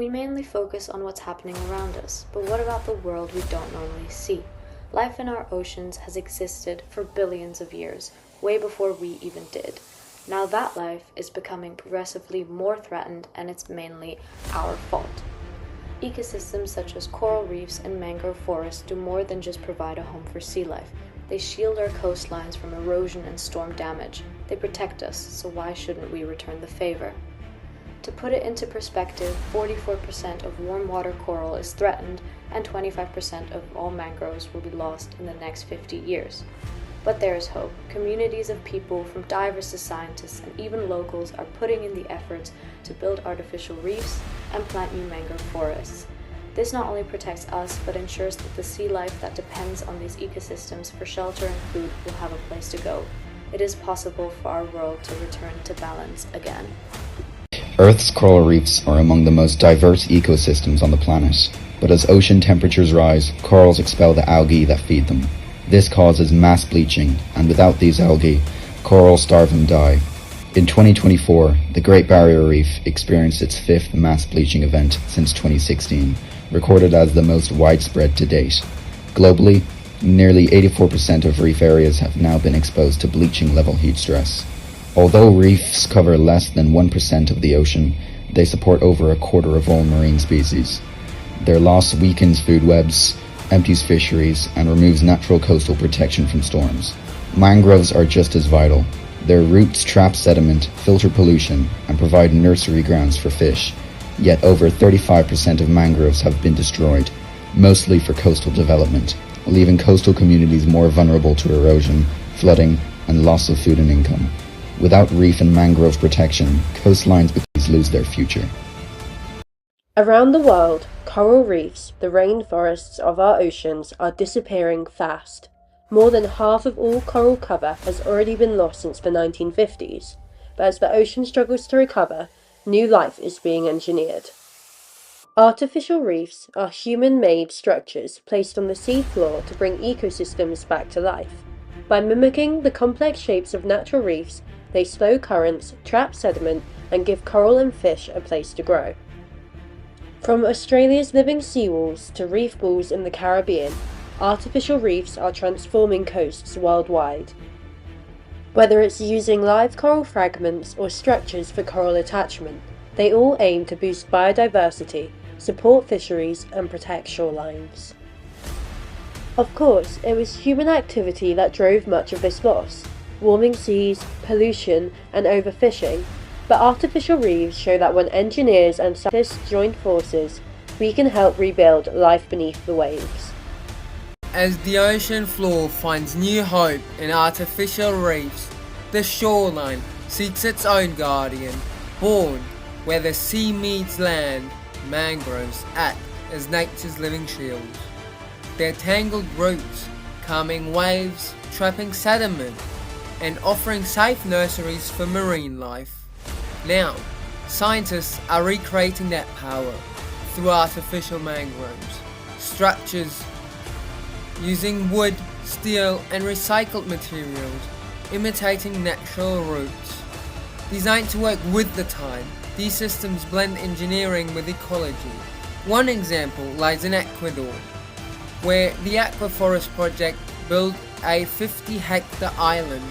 We mainly focus on what's happening around us, but what about the world we don't normally see? Life in our oceans has existed for billions of years, way before we even did. Now that life is becoming progressively more threatened, and it's mainly our fault. Ecosystems such as coral reefs and mangrove forests do more than just provide a home for sea life. They shield our coastlines from erosion and storm damage. They protect us, so why shouldn't we return the favor? To put it into perspective, 44% of warm water coral is threatened, and 25% of all mangroves will be lost in the next 50 years. But there is hope. Communities of people, from divers to scientists and even locals, are putting in the efforts to build artificial reefs and plant new mangrove forests. This not only protects us, but ensures that the sea life that depends on these ecosystems for shelter and food will have a place to go. It is possible for our world to return to balance again. Earth's coral reefs are among the most diverse ecosystems on the planet, but as ocean temperatures rise, corals expel the algae that feed them. This causes mass bleaching, and without these algae, corals starve and die. In 2024, the Great Barrier Reef experienced its fifth mass bleaching event since 2016, recorded as the most widespread to date. Globally, nearly 84% of reef areas have now been exposed to bleaching level heat stress. Although reefs cover less than 1% of the ocean, they support over a quarter of all marine species. Their loss weakens food webs, empties fisheries, and removes natural coastal protection from storms. Mangroves are just as vital. Their roots trap sediment, filter pollution, and provide nursery grounds for fish. Yet over 35% of mangroves have been destroyed, mostly for coastal development, leaving coastal communities more vulnerable to erosion, flooding, and loss of food and income. Without reef and mangrove protection, coastlines lose their future. Around the world, coral reefs, the rainforests of our oceans, are disappearing fast. More than half of all coral cover has already been lost since the 1950s, but as the ocean struggles to recover, new life is being engineered. Artificial reefs are human-made structures placed on the sea floor to bring ecosystems back to life. By mimicking the complex shapes of natural reefs, they slow currents, trap sediment, and give coral and fish a place to grow. From Australia's living seawalls to reef balls in the Caribbean, artificial reefs are transforming coasts worldwide. Whether it's using live coral fragments or structures for coral attachment, they all aim to boost biodiversity, support fisheries, and protect shorelines. Of course, it was human activity that drove much of this loss. Warming seas, pollution, and overfishing, but artificial reefs show that when engineers and scientists join forces, we can help rebuild life beneath the waves. As the ocean floor finds new hope in artificial reefs, the shoreline seeks its own guardian. Born where the sea meets land, mangroves act as nature's living shields. Their tangled roots calming waves, trapping sediment, and offering safe nurseries for marine life. Now, scientists are recreating that power through artificial mangroves, structures using wood, steel, and recycled materials, imitating natural roots. Designed to work with the tide, these systems blend engineering with ecology. One example lies in Ecuador, where the Aquaforest project built a 50-hectare island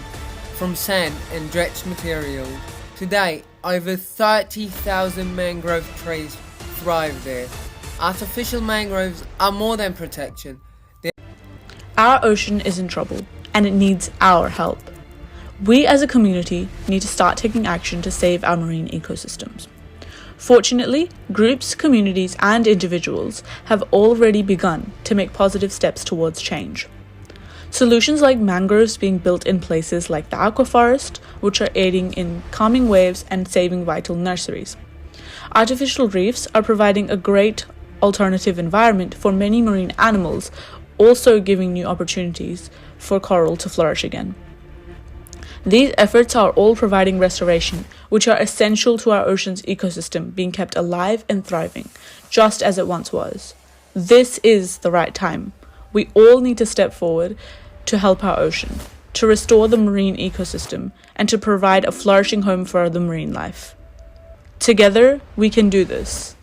from sand and dredged materials. Today, over 30,000 mangrove trees thrive there. Artificial mangroves are more than protection. Our ocean is in trouble, and it needs our help. We as a community need to start taking action to save our marine ecosystems. Fortunately, groups, communities, and individuals have already begun to make positive steps towards change. Solutions like mangroves being built in places like the aquaforest, which are aiding in calming waves and saving vital nurseries. Artificial reefs are providing a great alternative environment for many marine animals, also giving new opportunities for coral to flourish again. These efforts are all providing restoration, which are essential to our ocean's ecosystem being kept alive and thriving, just as it once was. This is the right time. We all need to step forward to help our ocean, to restore the marine ecosystem, and to provide a flourishing home for the marine life. Together, we can do this.